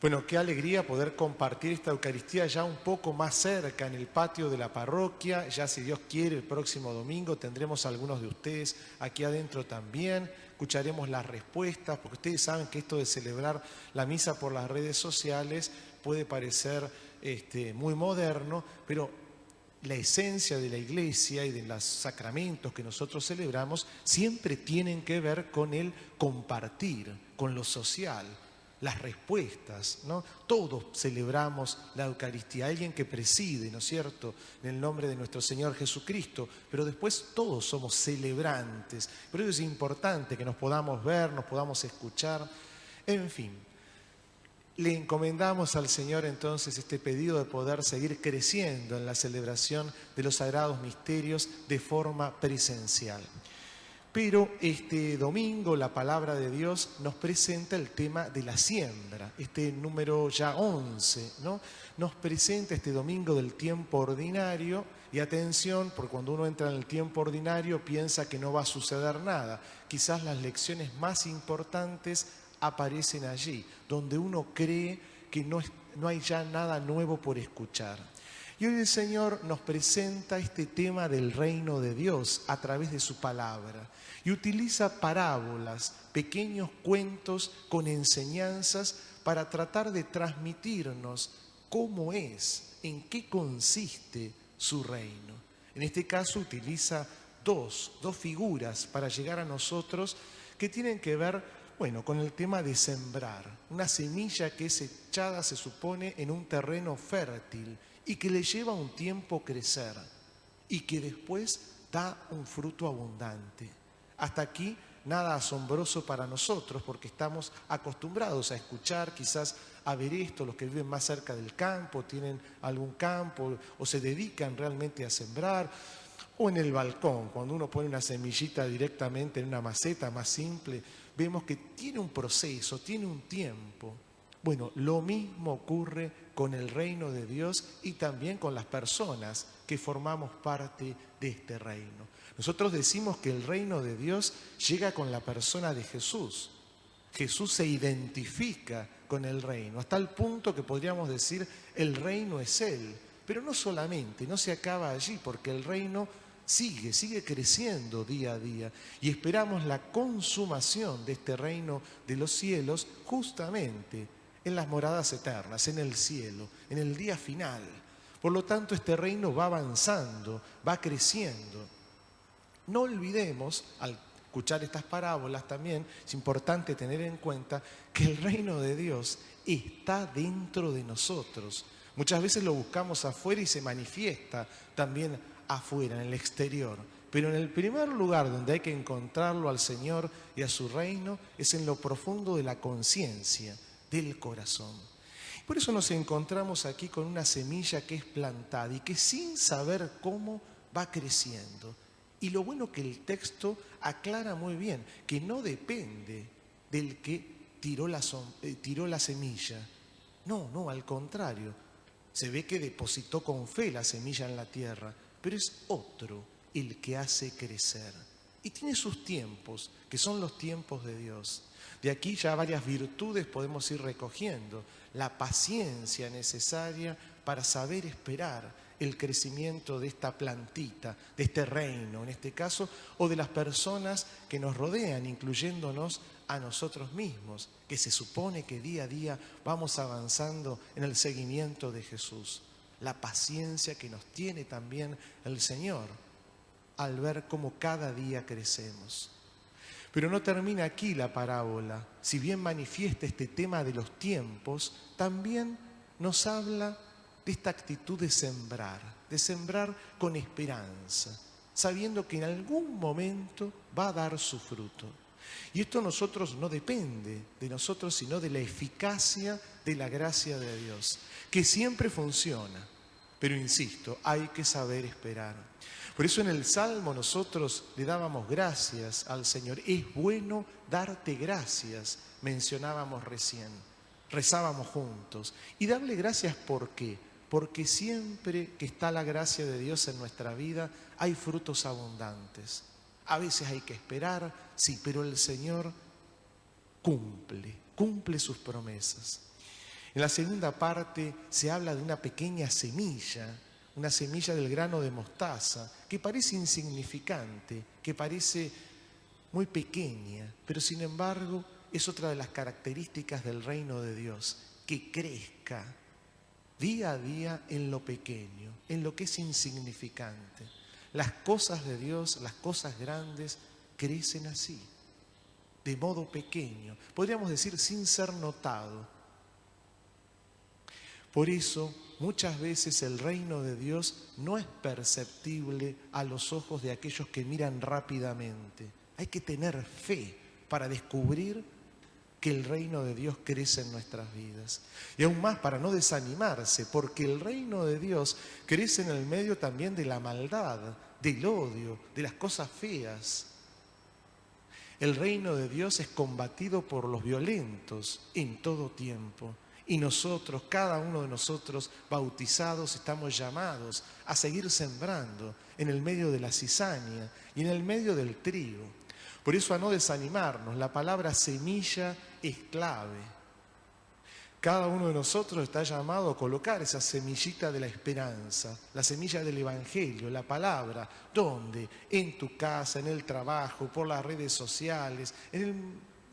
Bueno, qué alegría poder compartir esta Eucaristía ya un poco más cerca en el patio de la parroquia. Ya si Dios quiere, el próximo domingo tendremos a algunos de ustedes aquí adentro también. Escucharemos las respuestas, porque ustedes saben que esto de celebrar la misa por las redes sociales puede parecer muy moderno, pero la esencia de la Iglesia y de los sacramentos que nosotros celebramos siempre tienen que ver con el compartir, con lo social. Las respuestas, ¿no? Todos celebramos la Eucaristía, alguien que preside, ¿no es cierto?, en el nombre de nuestro Señor Jesucristo, pero después todos somos celebrantes. Por eso es importante que nos podamos ver, nos podamos escuchar, en fin. Le encomendamos al Señor entonces este pedido de poder seguir creciendo en la celebración de los sagrados misterios de forma presencial. Pero este domingo la palabra de Dios nos presenta el tema de la siembra, este número ya 11, ¿no? Nos presenta este domingo del tiempo ordinario y atención, porque cuando uno entra en el tiempo ordinario piensa que no va a suceder nada. Quizás las lecciones más importantes aparecen allí, donde uno cree que no hay ya nada nuevo por escuchar. Y hoy el Señor nos presenta este tema del reino de Dios a través de su palabra y utiliza parábolas, pequeños cuentos con enseñanzas para tratar de transmitirnos cómo es, en qué consiste su reino. En este caso utiliza dos figuras para llegar a nosotros que tienen que ver, bueno, con el tema de sembrar. Una semilla que es echada, se supone, en un terreno fértil y que le lleva un tiempo crecer y que después da un fruto abundante. Hasta aquí nada asombroso para nosotros porque estamos acostumbrados a escuchar, quizás a ver esto, los que viven más cerca del campo, tienen algún campo o se dedican realmente a sembrar, o en el balcón, cuando uno pone una semillita directamente en una maceta más simple, vemos que tiene un proceso, tiene un tiempo. Bueno, lo mismo ocurre con el reino de Dios y también con las personas que formamos parte de este reino. Nosotros decimos que el reino de Dios llega con la persona de Jesús. Jesús se identifica con el reino, hasta el punto que podríamos decir el reino es Él. Pero no solamente, no se acaba allí, porque el reino sigue creciendo día a día y esperamos la consumación de este reino de los cielos justamente en las moradas eternas, en el cielo, en el día final. Por lo tanto, este reino va avanzando, va creciendo. No olvidemos, al escuchar estas parábolas también, es importante tener en cuenta que el reino de Dios está dentro de nosotros. Muchas veces lo buscamos afuera y se manifiesta también afuera, en el exterior. Pero en el primer lugar donde hay que encontrarlo al Señor y a su reino es en lo profundo de la conciencia, del corazón. Por eso nos encontramos aquí con una semilla que es plantada y que sin saber cómo va creciendo. Y lo bueno que el texto aclara muy bien, que no depende del que tiró la semilla. No, al contrario. Se ve que depositó con fe la semilla en la tierra, pero es otro el que hace crecer. Y tiene sus tiempos, que son los tiempos de Dios. De aquí ya varias virtudes podemos ir recogiendo. La paciencia necesaria para saber esperar el crecimiento de esta plantita, de este reino en este caso, o de las personas que nos rodean, incluyéndonos a nosotros mismos, que se supone que día a día vamos avanzando en el seguimiento de Jesús. La paciencia que nos tiene también el Señor al ver cómo cada día crecemos. Pero no termina aquí la parábola. Si bien manifiesta este tema de los tiempos, también nos habla de esta actitud de sembrar con esperanza, sabiendo que en algún momento va a dar su fruto. Y esto nosotros no depende de nosotros, sino de la eficacia de la gracia de Dios, que siempre funciona. Pero insisto, hay que saber esperar. Por eso en el Salmo nosotros le dábamos gracias al Señor. Es bueno darte gracias, mencionábamos recién. Rezábamos juntos. Y darle gracias, ¿por qué? Porque siempre que está la gracia de Dios en nuestra vida, hay frutos abundantes. A veces hay que esperar, sí, pero el Señor cumple sus promesas. En la segunda parte se habla de una pequeña semilla, una semilla del grano de mostaza, que parece insignificante, que parece muy pequeña, pero sin embargo es otra de las características del reino de Dios, que crezca día a día en lo pequeño, en lo que es insignificante. Las cosas de Dios, las cosas grandes, crecen así, de modo pequeño, podríamos decir sin ser notado. Por eso, muchas veces el reino de Dios no es perceptible a los ojos de aquellos que miran rápidamente. Hay que tener fe para descubrir que el reino de Dios crece en nuestras vidas. Y aún más para no desanimarse, porque el reino de Dios crece en el medio también de la maldad, del odio, de las cosas feas. El reino de Dios es combatido por los violentos en todo tiempo. Y nosotros, cada uno de nosotros bautizados, estamos llamados a seguir sembrando en el medio de la cizaña y en el medio del trigo. Por eso a no desanimarnos, la palabra semilla es clave. Cada uno de nosotros está llamado a colocar esa semillita de la esperanza, la semilla del Evangelio, la palabra, ¿dónde? En tu casa, en el trabajo, por las redes sociales,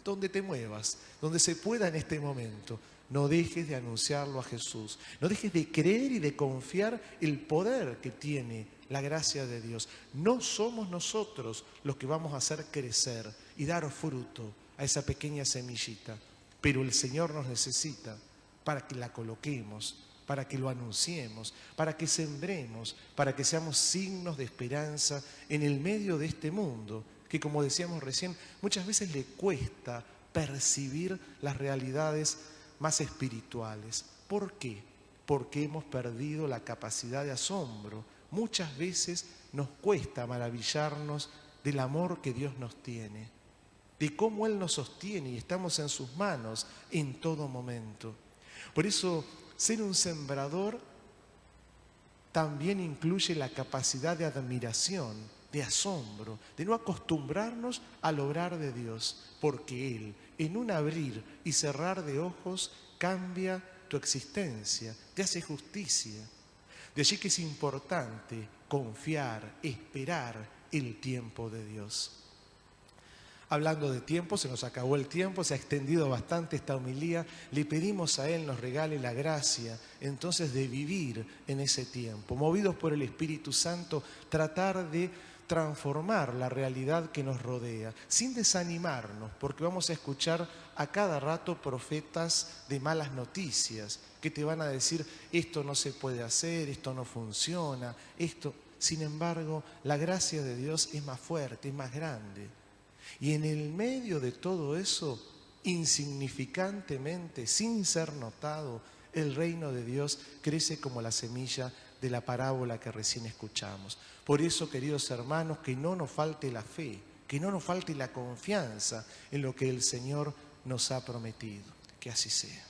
donde te muevas, donde se pueda en este momento. No dejes de anunciarlo a Jesús, no dejes de creer y de confiar el poder que tiene la gracia de Dios. No somos nosotros los que vamos a hacer crecer y dar fruto a esa pequeña semillita, pero el Señor nos necesita para que la coloquemos, para que lo anunciemos, para que sembremos, para que seamos signos de esperanza en el medio de este mundo, que como decíamos recién, muchas veces le cuesta percibir las realidades más espirituales. ¿Por qué? Porque hemos perdido la capacidad de asombro. Muchas veces nos cuesta maravillarnos del amor que Dios nos tiene, de cómo Él nos sostiene y estamos en sus manos en todo momento. Por eso, ser un sembrador también incluye la capacidad de admiración, de asombro, de no acostumbrarnos al obrar de Dios, porque Él, en un abrir y cerrar de ojos, cambia tu existencia, te hace justicia. De allí que es importante confiar, esperar el tiempo de Dios. Hablando de tiempo, se nos acabó el tiempo, se ha extendido bastante esta homilía. Le pedimos a Él nos regale la gracia, entonces, de vivir en ese tiempo. Movidos por el Espíritu Santo, tratar de transformar la realidad que nos rodea, sin desanimarnos, porque vamos a escuchar a cada rato profetas de malas noticias, que te van a decir, esto no se puede hacer, esto no funciona, esto. Sin embargo, la gracia de Dios es más fuerte, es más grande. Y en el medio de todo eso, insignificantemente, sin ser notado, el reino de Dios crece como la semilla de la parábola que recién escuchamos. Por eso, queridos hermanos, que no nos falte la fe, que no nos falte la confianza en lo que el Señor nos ha prometido. Que así sea.